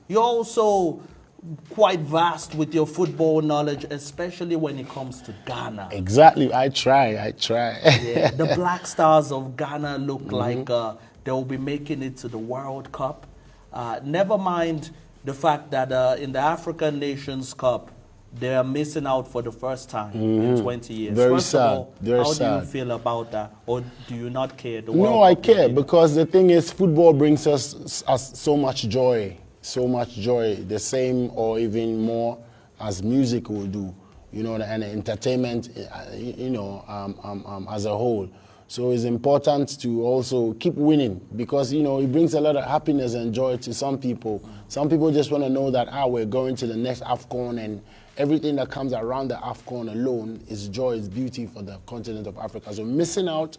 You're also quite vast with your football knowledge, especially when it comes to Ghana. Exactly. I try. Yeah, the Black Stars of Ghana look like they'll be making it to the World Cup. Never mind the fact that in the African Nations Cup, they are missing out for the first time in 20 years. Very First sad. of all, Very how sad. do you feel about that? Or do you not care? The No, World I Cup is care there. because the thing is, football brings us so much joy, the same or even more as music will do, you know, and entertainment, you know, as a whole. So it's important to also keep winning because, you know, it brings a lot of happiness and joy to some people. Some people just want to know that, we're going to the next AFCON, and everything that comes around the AFCON alone is joy, is beauty for the continent of Africa. So missing out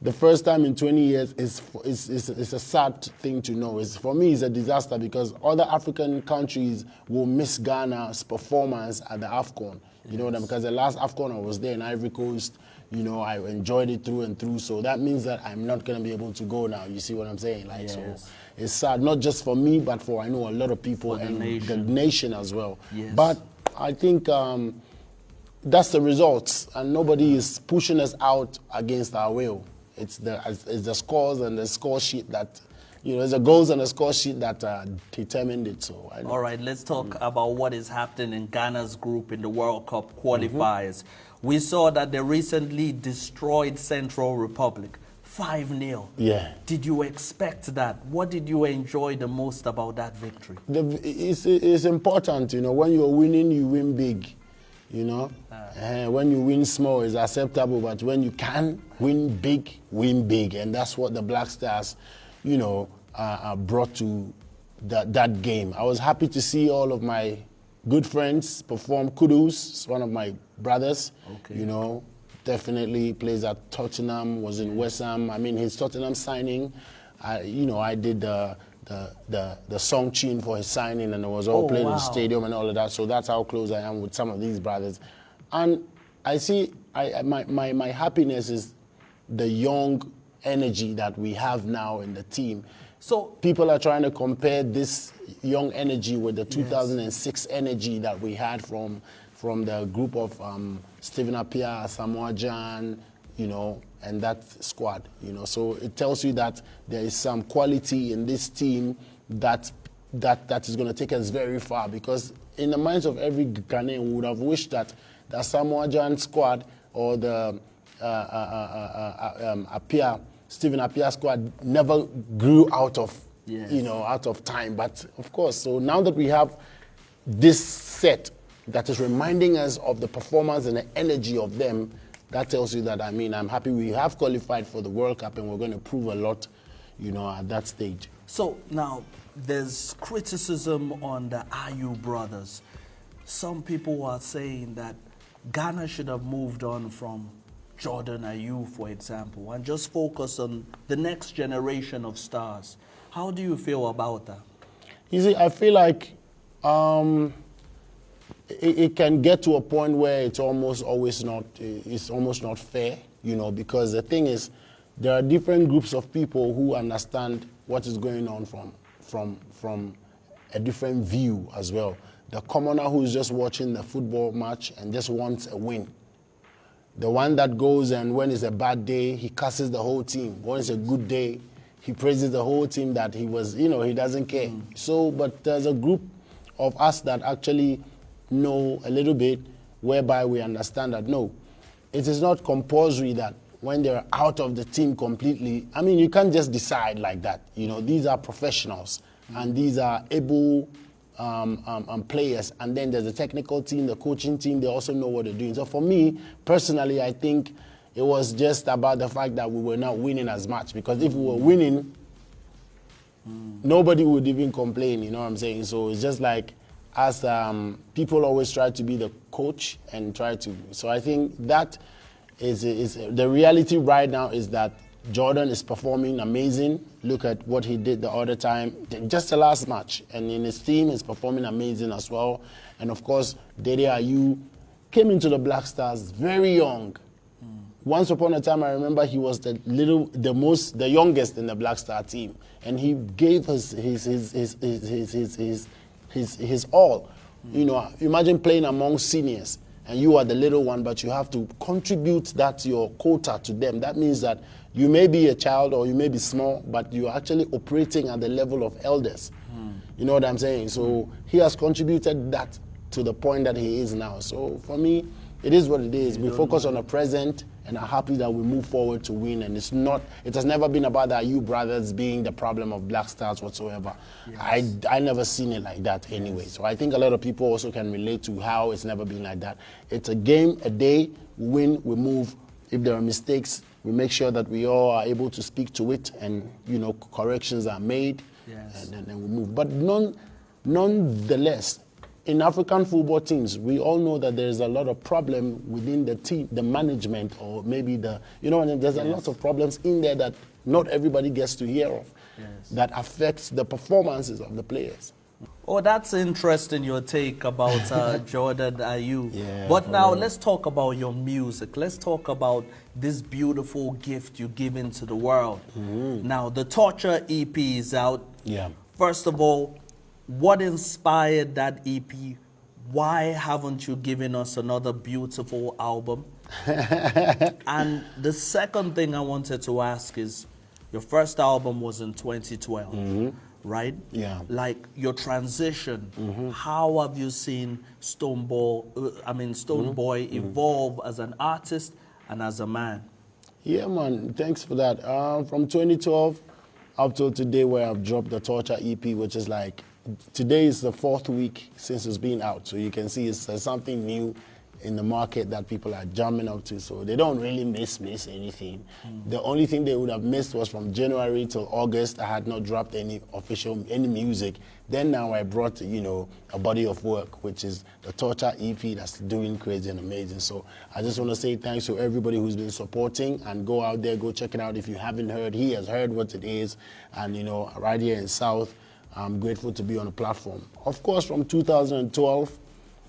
the first time in 20 years is a sad thing to know. For me, it's a disaster because other African countries will miss Ghana's performance at the AFCON. You know, because the last AFCON I was there in Ivory Coast, you know, I enjoyed it through and through. So that means that I'm not going to be able to go now. You see what I'm saying? Like, so it's sad, not just for me, but for, I know, a lot of people and the nation as well. Yes. But I think that's the results, and nobody is pushing us out against our will. It's the scores and the score sheet that, you know, it's the goals and the score sheet that determined it. So all right, let's talk about what is happening in Ghana's group in the World Cup qualifiers. We saw that they recently destroyed Central Republic 5-0. Yeah. Did you expect that? What did you enjoy the most about that victory? It's important, you know, when you're winning, you win big. You know, when you win small, it's acceptable, but when you can win big, and that's what the Black Stars, you know, brought to that game. I was happy to see all of my good friends perform. Kudus, one of my brothers, you know, definitely plays at Tottenham, was in West Ham. I mean, his Tottenham signing, you know, I did the song tune for his signing, and it was all played in the stadium and all of that. So that's how close I am with some of these brothers. And I see, my happiness is the young energy that we have now in the team. So people are trying to compare this young energy with the 2006 energy that we had from the group of Stephen Appiah, Samoa Jan, you know, and that squad, you know. So it tells you that there is some quality in this team that is going to take us very far, because in the minds of every Ghanaian, we would have wished that the Samoa Jan squad or the Stephen Appiah squad never grew out of, you know, out of time. But of course, so now that we have this set that is reminding us of the performance and the energy of them, that tells you that, I mean, I'm happy we have qualified for the World Cup, and we're going to prove a lot, you know, at that stage. So now there's criticism on the Ayew Brothers. Some people are saying that Ghana should have moved on from Jordan Ayew, for example, and just focus on the next generation of stars. How do you feel about that? You see, I feel like it can get to a point where it's almost not fair, you know, because the thing is, there are different groups of people who understand what is going on from a different view as well. The commoner who is just watching the football match and just wants a win. The one that goes and when it's a bad day, he curses the whole team. When it's a good day, he praises the whole team that he was, you know, he doesn't care. So, but there's a group of us that actually know a little bit, whereby we understand that, no, it is not compulsory that when they're out of the team completely, I mean, you can't just decide like that. You know, these are professionals, and these are able players, and then there's the technical team, the coaching team, they also know what they're doing. So for me, personally, I think it was just about the fact that we were not winning as much, because if we were winning, nobody would even complain, you know what I'm saying? So it's just like, as people always try to be the coach and try to, so I think that is the reality right now is that Jordan is performing amazing. Look at what he did the other time, just the last match. And in his team, he's performing amazing as well. And of course, Dede Ayew came into the Black Stars very young. Once upon a time, I remember he was the youngest in the Black Star team. And he gave his his all. You know, imagine playing among seniors and you are the little one, but you have to contribute that your quota to them. That means that you may be a child or you may be small, but you're actually operating at the level of elders. You know what I'm saying? So he has contributed that to the point that he is now. So for me, it is what it is. We focus on the present and are happy that we move forward to win. And it has never been about the Ayew Brothers being the problem of Black Stars whatsoever. Yes. I never seen it like that anyway. Yes. So I think a lot of people also can relate to how it's never been like that. It's a game, a day, we win, we move. If there are mistakes, we make sure that we all are able to speak to it and, you know, corrections are made. Yes. And then we move. But nonetheless, in African football teams, we all know that there's a lot of problem within the team, the management, or maybe there's a lot of problems in there that not everybody gets to hear of, that affects the performances of the players. Oh, that's interesting, your take about Jordan Ayew. Yeah, but now let's talk about your music. Let's talk about this beautiful gift you're giving to the world. Now, the Torture EP is out. Yeah. First of all, what inspired that EP? Why haven't you given us another beautiful album? And the second thing I wanted to ask is, your first album was in 2012, right? Yeah. Like your transition, how have you seen Stonebwoy evolve as an artist and as a man? Yeah, man, thanks for that. From 2012 up till today, where I've dropped the Torture EP, which is like, today is the 4th week since it's been out. So you can see there's something new in the market that people are jamming up to. So they don't really miss anything. The only thing they would have missed was from January till August, I had not dropped any music. Then now I brought, you know, a body of work, which is the Torture EP that's doing crazy and amazing. So I just want to say thanks to everybody who's been supporting, and go out there, go check it out if you haven't heard. He has heard what it is, and, you know, right here in South, I'm grateful to be on the platform. Of course, from 2012,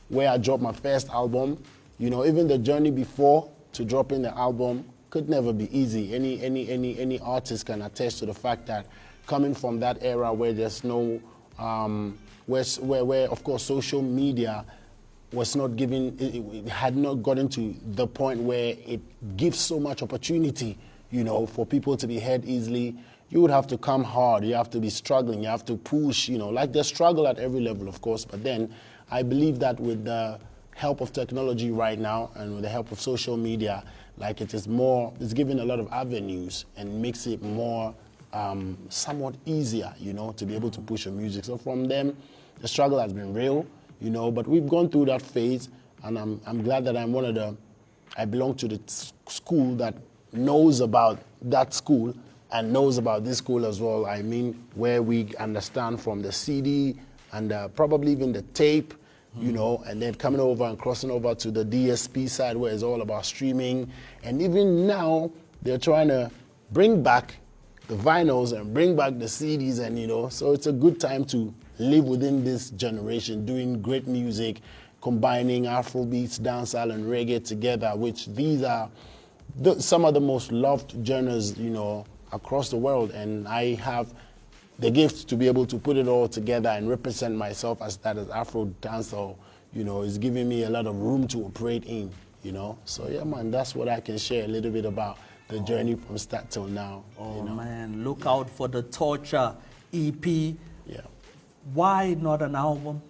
where I dropped my first album, you know, even the journey before to dropping the album could never be easy. Any artist can attest to the fact that coming from that era where there's no, where of course social media was not giving, it had not gotten to the point where it gives so much opportunity, you know, for people to be heard easily. You would have to come hard, you have to be struggling, you have to push, you know, like there's struggle at every level, of course, but then I believe that with the help of technology right now and with the help of social media, like it's giving a lot of avenues and makes it more somewhat easier, you know, to be able to push your music. So from them, the struggle has been real, you know, but we've gone through that phase, and I'm glad that I belong to the school that knows about that school and knows about this school as well. I mean, where we understand from the CD and probably even the tape, you know, and then coming over and crossing over to the DSP side where it's all about streaming. And even now, they're trying to bring back the vinyls and bring back the CDs, and, you know, so it's a good time to live within this generation, doing great music, combining Afrobeats, dancehall, and reggae together, which these are some of the most loved genres, you know, across the world. And I have the gift to be able to put it all together and represent myself as that as Afro dancehall, you know, is giving me a lot of room to operate in, you know. So yeah, man, that's what I can share a little bit about the journey from start till now. Oh, you know? Man, look out for the Torture EP. Yeah. Why not an album?